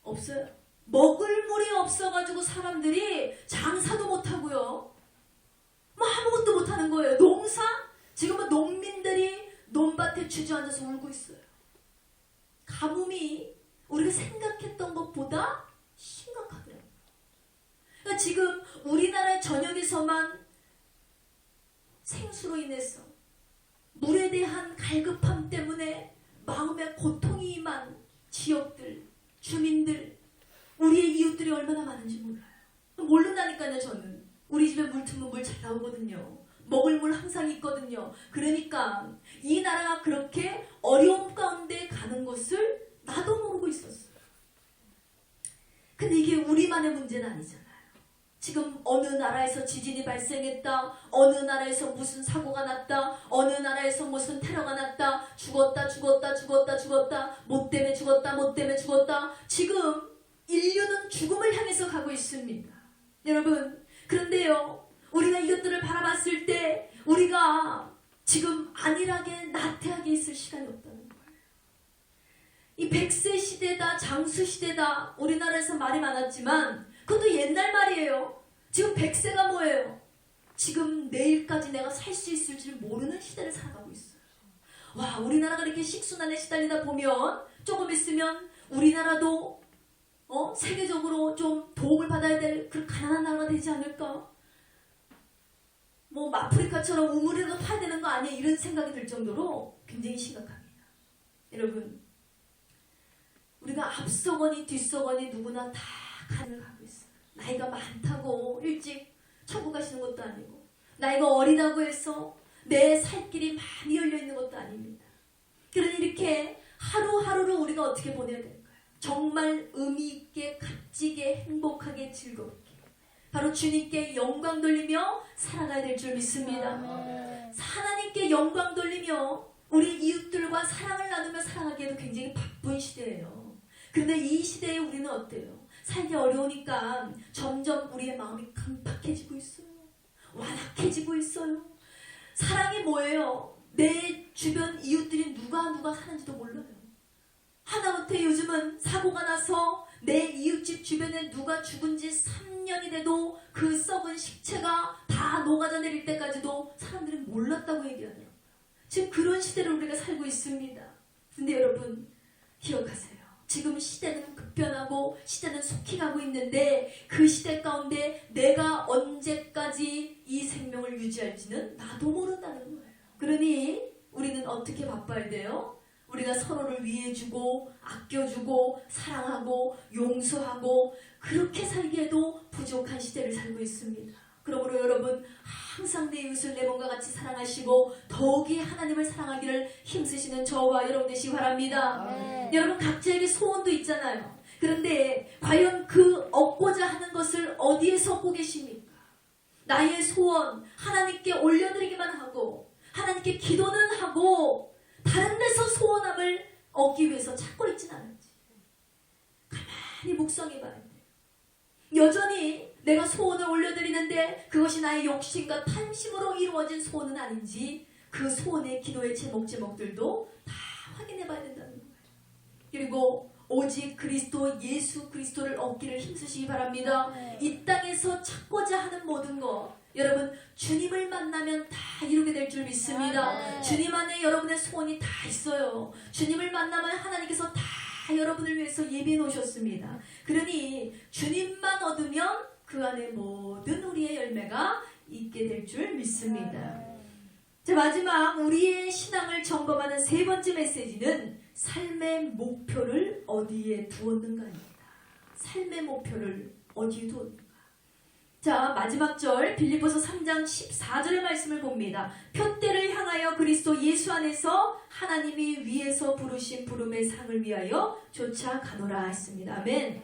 없어요. 먹을 물이 없어가지고 사람들이 장사도 못하고요. 뭐 아무것도 못하는 거예요. 농사? 지금은 농민들이 논밭에 주저앉아서 울고 있어요. 가뭄이 우리가 생각했던 것보다 심각하더라고요. 그러니까 지금 우리나라 전역에서만 생수로 인해서 물에 대한 갈급함 때문에 마음에 고통이 임한 지역들, 주민들, 우리의 이웃들이 얼마나 많은지 몰라요. 모른다니까요. 저는 우리 집에 물 트면 물 잘 나오거든요. 먹을 물 항상 있거든요. 그러니까 이 나라가 그렇게 어려움 가운데 가는 것을 나도 모르고 있었어요. 근데 이게 우리만의 문제는 아니잖아요. 지금 어느 나라에서 지진이 발생했다, 어느 나라에서 무슨 사고가 났다, 어느 나라에서 무슨 테러가 났다, 죽었다, 뭐 때문에 죽었다. 지금 인류는 죽음을 향해서 가고 있습니다. 여러분, 그런데요, 우리가 이것들을 바라봤을 때 우리가 지금 안일하게 나태하게 있을 시간이 없다는 거예요. 이 100세 시대다, 장수 시대다, 우리나라에서 말이 많았지만 그것도 옛날 말이에요. 지금 100세가 뭐예요? 지금 내일까지 내가 살 수 있을지 모르는 시대를 살아가고 있어요. 와, 우리나라가 이렇게 식순환에 시달리다 보면 조금 있으면 우리나라도 세계적으로 좀 도움을 받아야 될 그 가난한 나라가 되지 않을까? 뭐 아프리카처럼 우물에도 파야 되는 거 아니야? 이런 생각이 들 정도로 굉장히 심각합니다. 여러분, 우리가 앞서거니 뒤서거니 누구나 다 간을 가고 있어요. 나이가 많다고 일찍 천국 가시는 것도 아니고, 나이가 어리다고 해서 내 살 길이 많이 열려있는 것도 아닙니다. 그러니 이렇게 하루하루를 우리가 어떻게 보내야 될까요? 정말 의미있게, 값지게, 행복하게, 즐겁게 바로 주님께 영광 돌리며 살아가야 될 줄 믿습니다. 하나님께 영광 돌리며 우리 이웃들과 사랑을 나누며 살아가기에도 굉장히 바쁜 시대예요. 그런데 이 시대에 우리는 어때요? 살기 어려우니까 점점 우리의 마음이 강팍해지고 있어요. 완악해지고 있어요. 사랑이 뭐예요? 내 주변 이웃들이 누가 사는지도 몰라요. 하다못해 요즘은 사고가 나서 내 이웃집 주변에 누가 죽은지 3년이 돼도 그 썩은 식체가 다 녹아져 내릴 때까지도 사람들은 몰랐다고 얘기하더라고요. 지금 그런 시대를 우리가 살고 있습니다. 근데 여러분 기억하세요. 지금 시대는 급변하고 시대는 속히 가고 있는데 그 시대 가운데 내가 언제까지 이 생명을 유지할지는 나도 모른다는 거예요. 그러니 우리는 어떻게 바빠야 돼요? 우리가 서로를 위해주고 아껴주고 사랑하고 용서하고 그렇게 살기에도 부족한 시대를 살고 있습니다. 그러므로 여러분 항상 내 이웃을 내 몸과 같이 사랑하시고 더욱이 하나님을 사랑하기를 힘쓰시는 저와 여러분 되시기 바랍니다. 여러분 각자에게 소원도 있잖아요. 그런데 과연 그 얻고자 하는 것을 어디에서 얻고 계십니까? 나의 소원 하나님께 올려드리기만 하고 하나님께 기도는 하고 다른 데서 소원함을 얻기 위해서 찾고 있진 않은지 가만히 묵상해봐야 돼요. 여전히 내가 소원을 올려드리는데 그것이 나의 욕심과 탐심으로 이루어진 소원은 아닌지 그 소원의 기도의 제목들도 다 확인해봐야 된다는 거예요. 그리고 오직 그리스도 예수 그리스도를 얻기를 힘쓰시기 바랍니다. 이 땅에서 찾고자 하는 모든 것 여러분 주님을 만나면 다 이루게 될 줄 믿습니다. 주님 안에 여러분의 소원이 다 있어요. 주님을 만나면 하나님께서 다 여러분을 위해서 예비해 놓으셨습니다. 그러니 주님만 얻으면 그 안에 모든 우리의 열매가 있게 될 줄 믿습니다. 자, 마지막 우리의 신앙을 점검하는 세 번째 메시지는 삶의 목표를 어디에 두었는가입니다. 삶의 목표를 어디에 두었는가. 자, 마지막 절 빌립보서 3장 14절의 말씀을 봅니다. 표대를 향하여 그리스도 예수 안에서 하나님이 위에서 부르신 부름의 상을 위하여 쫓아가노라 했습니다. 아멘.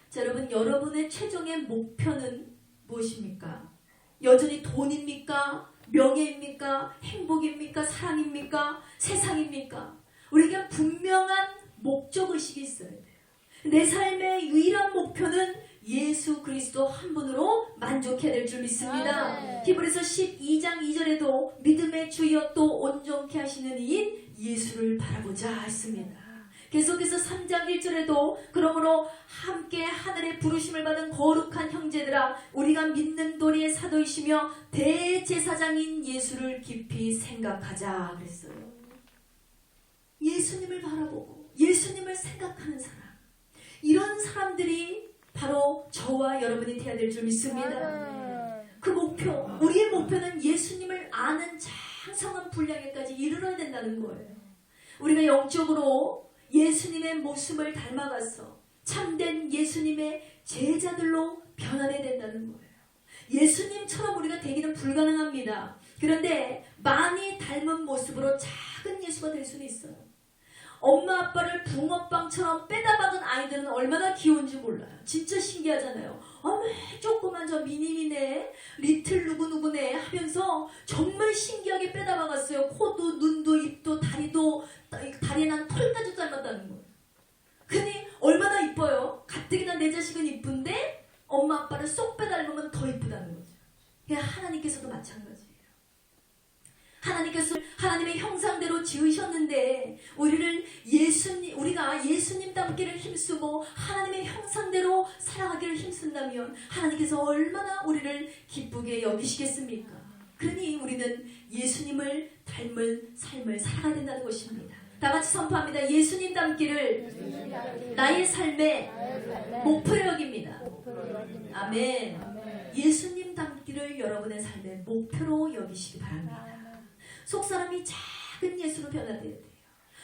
자, 여러분 여러분의 최종의 목표는 무엇입니까? 여전히 돈입니까? 명예입니까? 행복입니까? 사랑입니까? 세상입니까? 우리에게 분명한 목적의식이 있어야 돼요. 내 삶의 유일한 목표는 예수 그리스도 한 분으로 만족해야 될 줄 믿습니다. 히브리서 12장 2절에도 믿음의 주여 또 온전케 하시는 이인 예수를 바라보자 했습니다. 계속해서 3장 1절에도 그러므로 함께 하늘의 부르심을 받은 거룩한 형제들아 우리가 믿는 도리의 사도이시며 대제사장인 예수를 깊이 생각하자 그랬어요. 예수님을 바라보고 예수님을 생각하는 사람, 이런 사람들이 바로 저와 여러분이 되어야 될 줄 믿습니다. 그 목표, 우리의 목표는 예수님을 아는 장성한 분량에까지 이르러야 된다는 거예요. 우리가 영적으로 예수님의 모습을 닮아가서 참된 예수님의 제자들로 변화해야 된다는 거예요. 예수님처럼 우리가 되기는 불가능합니다. 그런데 많이 닮은 모습으로 작은 예수가 될 수는 있어요. 엄마 아빠를 붕어빵처럼 빼다 박은 아이들은 얼마나 귀여운지 몰라요. 진짜 신기하잖아요. 어머 조그만 저 미니미네 리틀 누구누구네 하면서 정말 신기하게 빼다 박았어요. 코도 눈도 입도 다리도 다리에 난 털까지 닮았다는 거예요. 근데 얼마나 이뻐요. 가뜩이나 내 자식은 이쁜데 엄마 아빠를 쏙 빼닮으면 더 이쁘다는 거죠. 그냥 하나님께서도 마찬가지예요. 하나님께서 하나님의 형상대로 지으셨는데 우리가 예수님 닮기를 힘쓰고 하나님의 형상대로 살아가기를 힘쓴다면 하나님께서 얼마나 우리를 기쁘게 여기시겠습니까? 그러니 우리는 예수님을 닮은 삶을 살아가야 된다는 것입니다. 다 같이 선포합니다. 예수님 닮기를 나의 삶의 목표력입니다. 아멘. 예수님 닮기를 이루기를 여러분의 삶의 목표로 여기시기 바랍니다. 속사람이 작은 예수로 변화되어야 돼요.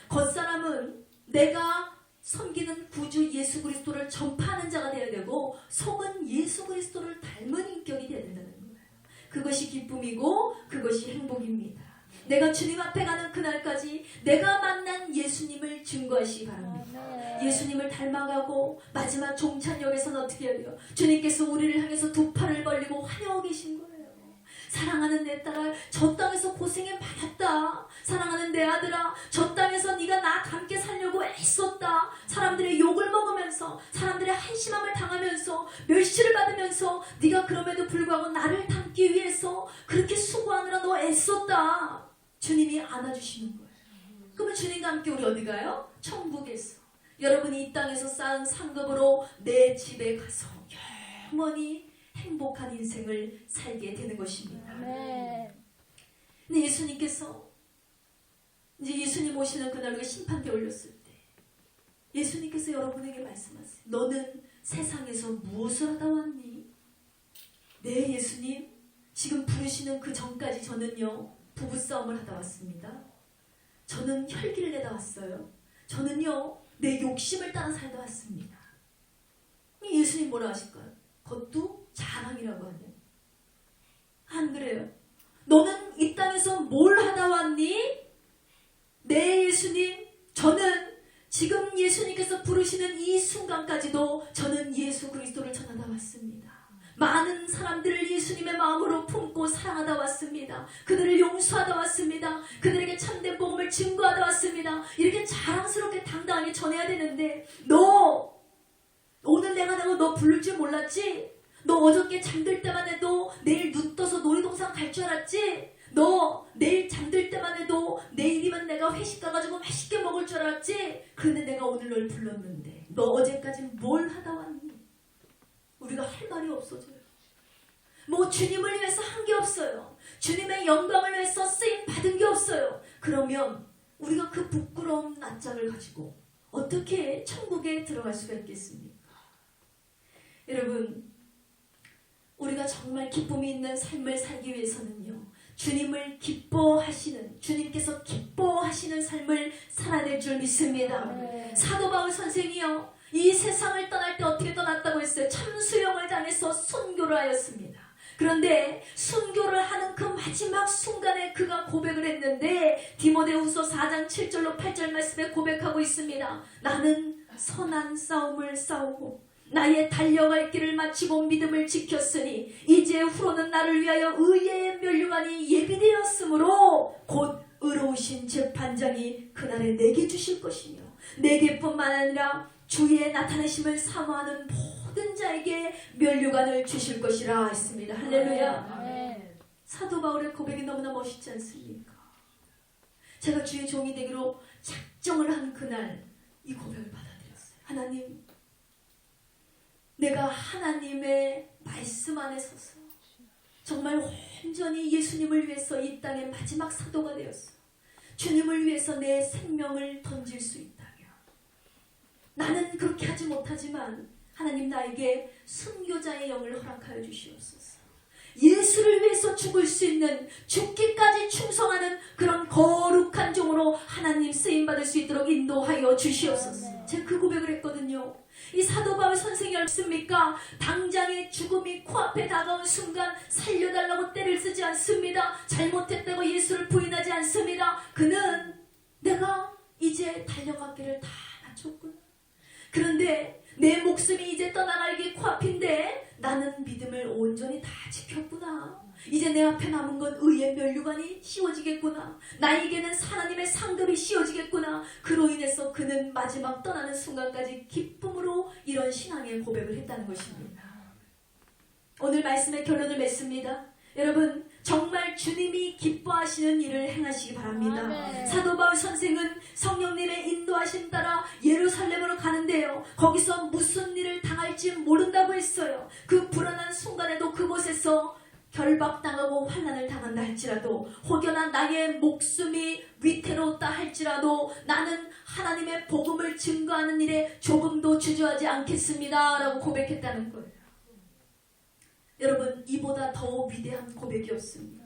겉사람은 내가 섬기는 구주 예수 그리스도를 전파하는 자가 되어야 되고, 속은 예수 그리스도를 닮은 인격이 되어야 된다는 거예요. 그것이 기쁨이고 그것이 행복입니다. 내가 주님 앞에 가는 그날까지 내가 만난 예수님을 증거하시기 바랍니다. 예수님을 닮아가고 마지막 종찬역에서는 어떻게 해야 돼요? 주님께서 우리를 향해서 두 팔을 벌리고 환영하고 계신 거예요. 사랑하는 내 딸아, 저 땅에서 고생이 많았다. 사랑하는 내 아들아, 저 땅에서 네가 나와 함께 살려고 애썼다. 사람들의 욕을 먹으면서, 사람들의 한심함을 당하면서, 멸시를 받으면서 네가 그럼에도 불구하고 나를 닮기 위해서 그렇게 수고하느라 너 애썼다. 주님이 안아주시는 거예요. 그러면 주님과 함께 우리 어디 가요? 천국에서. 여러분이 이 땅에서 쌓은 상급으로 내 집에 가서 영원히 행복한 인생을 살게 되는 것입니다. 근데 예수님께서 이제 예수님 오시는 그날 우리가 심판대 올렸을 때 예수님께서 여러분에게 말씀하세요. 너는 세상에서 무엇을 하다 왔니? 네, 예수님, 지금 부르시는 그 전까지 저는요 부부싸움을 하다 왔습니다. 저는 혈기를 내다 왔어요. 저는요 내 욕심을 따라 살다 왔습니다. 예수님 뭐라 하실까요? 그것도 자랑이라고 하네요. 안 그래요? 너는 이 땅에서 뭘 하다 왔니? 네, 예수님, 저는 지금 예수님께서 부르시는 이 순간까지도 저는 예수 그리스도를 전하다 왔습니다. 많은 사람들을 예수님의 마음으로 품고 사랑하다 왔습니다. 그들을 용서하다 왔습니다. 그들에게 참된 복음을 증거하다 왔습니다. 이렇게 자랑스럽게 당당하게 전해야 되는데, 너 오늘 내가 너 부를 줄 몰랐지? 너 어저께 잠들 때만 해도 내일 눈 떠서 놀이동산 갈 줄 알았지? 너 내일 잠들 때만 해도 내일이면 내가 회식 가가지고 맛있게 먹을 줄 알았지? 그런데 내가 오늘 널 불렀는데 너 어제까지 뭘 하다 왔니? 우리가 할 말이 없어져요. 뭐 주님을 위해서 한 게 없어요. 주님의 영광을 위해서 쓰임 받은 게 없어요. 그러면 우리가 그 부끄러운 낯짝을 가지고 어떻게 천국에 들어갈 수가 있겠습니까? 여러분, 우리가 정말 기쁨이 있는 삶을 살기 위해서는요, 주님을 기뻐하시는, 주님께서 기뻐하시는 삶을 살아낼 줄 믿습니다. 사도 바울 선생이요, 이 세상을 떠날 때 어떻게 떠났다고 했어요? 참수형을 당해서 순교를 하였습니다. 그런데 순교를 하는 그 마지막 순간에 그가 고백을 했는데, 디모데후서 4장 7절로 8절 말씀에 고백하고 있습니다. 나는 선한 싸움을 싸우고 나의 달려갈 길을 마치고 믿음을 지켰으니 이제 후로는 나를 위하여 의의 면류관이 예비되었으므로 곧 의로우신 재판장이 그날에 내게 주실 것이며 내게뿐만 아니라 주의 나타내심을 사모하는 모든 자에게 면류관을 주실 것이라 했습니다. 할렐루야. 사도 바울의 고백이 너무나 멋있지 않습니까? 제가 주의 종이 되기로 작정을 한 그날 이 고백을 받아들였어요. 하나님, 내가 하나님의 말씀 안에 서서 정말 온전히 예수님을 위해서 이 땅의 마지막 사도가 되었어. 주님을 위해서 내 생명을 던질 수 있다면 나는 그렇게 하지 못하지만 하나님 나에게 순교자의 영을 허락하여 주시옵소서. 예수를 위해서 죽을 수 있는, 죽기까지 충성하는 그런 거룩한 종으로 하나님 쓰임받을 수 있도록 인도하여 주시옵소서. 제가 그 고백을 했거든요. 이 사도 바울 선생이 없습니까? 당장의 죽음이 코앞에 다가온 순간 살려달라고 떼를 쓰지 않습니다. 잘못했다고 예수를 부인하지 않습니다. 그는 내가 이제 달려갈 길을 다 마쳤구나. 그런데 내 목숨이 이제 떠나갈 게 코앞인데 나는 믿음을 온전히 다 지켰구나. 이제 내 앞에 남은 건 의의 면류관이 씌워지겠구나. 나에게는 하나님의 상급이 씌워지겠구나. 그로 인해서 그는 마지막 떠나는 순간까지 기쁨으로 이런 신앙의 고백을 했다는 것입니다. 오늘 말씀의 결론을 맺습니다. 여러분, 정말 주님이 기뻐하시는 일을 행하시기 바랍니다. 아멘. 사도 바울 선생은 성령님의 인도하심 따라 예루살렘으로 가는데요, 거기서 무슨 일을 당할지 모른다고 했어요. 그 불안한 순간에도 그곳에서 결박당하고 환난을 당한다 할지라도, 혹여나 나의 목숨이 위태롭다 할지라도 나는 하나님의 복음을 증거하는 일에 조금도 주저하지 않겠습니다 라고 고백했다는 거예요. 여러분, 이보다 더 위대한 고백이 없습니다.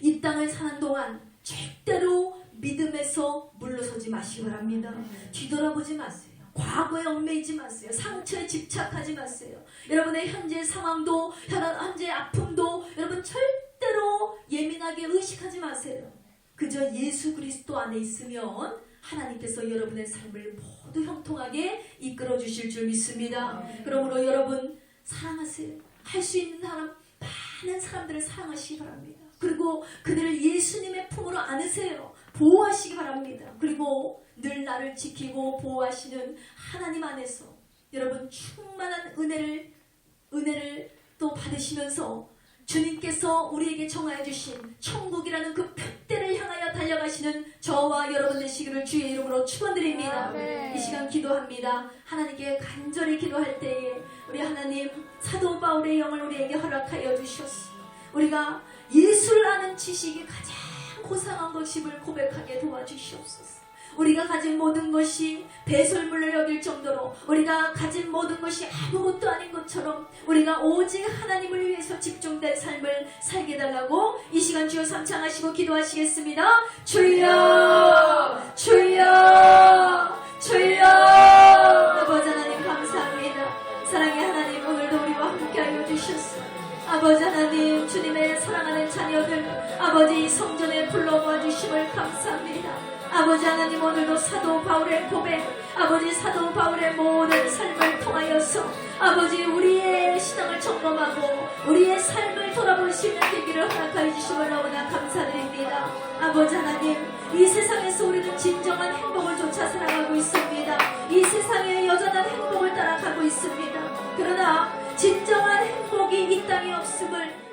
이 땅을 사는 동안 절대로 믿음에서 물러서지 마시기 바랍니다. 뒤돌아보지 마세요. 과거에 얽매이지 마세요. 상처에 집착하지 마세요. 여러분의 현재 상황도, 현재 아픔도 여러분 절대로 예민하게 의식하지 마세요. 그저 예수 그리스도 안에 있으면 하나님께서 여러분의 삶을 모두 형통하게 이끌어 주실 줄 믿습니다. 그러므로 여러분 사랑하세요. 할 수 있는 사람, 많은 사람들을 사랑하시기 바랍니다. 그리고 그들을 예수님의 품으로 안으세요. 보호하시기 바랍니다. 그리고 늘 나를 지키고 보호하시는 하나님 안에서 여러분 충만한 은혜를 또 받으시면서 주님께서 우리에게 정하여 주신 천국이라는 그 표대를 향하여 달려가시는 저와 여러분 되시기를 주의 이름으로 축원드립니다. 이 시간 기도합니다. 하나님께 간절히 기도할 때에 우리 하나님 사도 바울의 영을 우리에게 허락하여 주셨소. 우리가 예수를 아는 지식이 가장 고상한 것임을 고백하게 도와주시옵소서. 우리가 가진 모든 것이 배설물로 여길 정도로 우리가 가진 모든 것이 아무것도 아닌 것처럼 우리가 오직 하나님을 위해서 집중된 삶을 살게 달라고 이 시간 주여 삼창하시고 기도하시겠습니다. 주여 주여 주여. 아버지 하나님 감사합니다. 사랑의 하나님 오늘도 우리와 함께하여 주셨소. 아버지 하나님 주님의 사랑하는 자녀들 아버지 성전에 불러모아 주심을 감사합니다. 아버지 하나님 오늘도 사도 바울의 고백 아버지 사도 바울의 모든 삶을 통하여서 아버지 우리의 신앙을 점검하고 우리의 삶을 돌아볼 수 있는 계기를 허락하여 주심을 너무나 감사드립니다. 아버지 하나님 이 세상에서 우리는 진정한 행복을 쫓아 살아가고 있습니다. 이 세상의 여전한 행복을 따라가고 있습니다. 그러나 진정한 행복이 이 땅에 없음을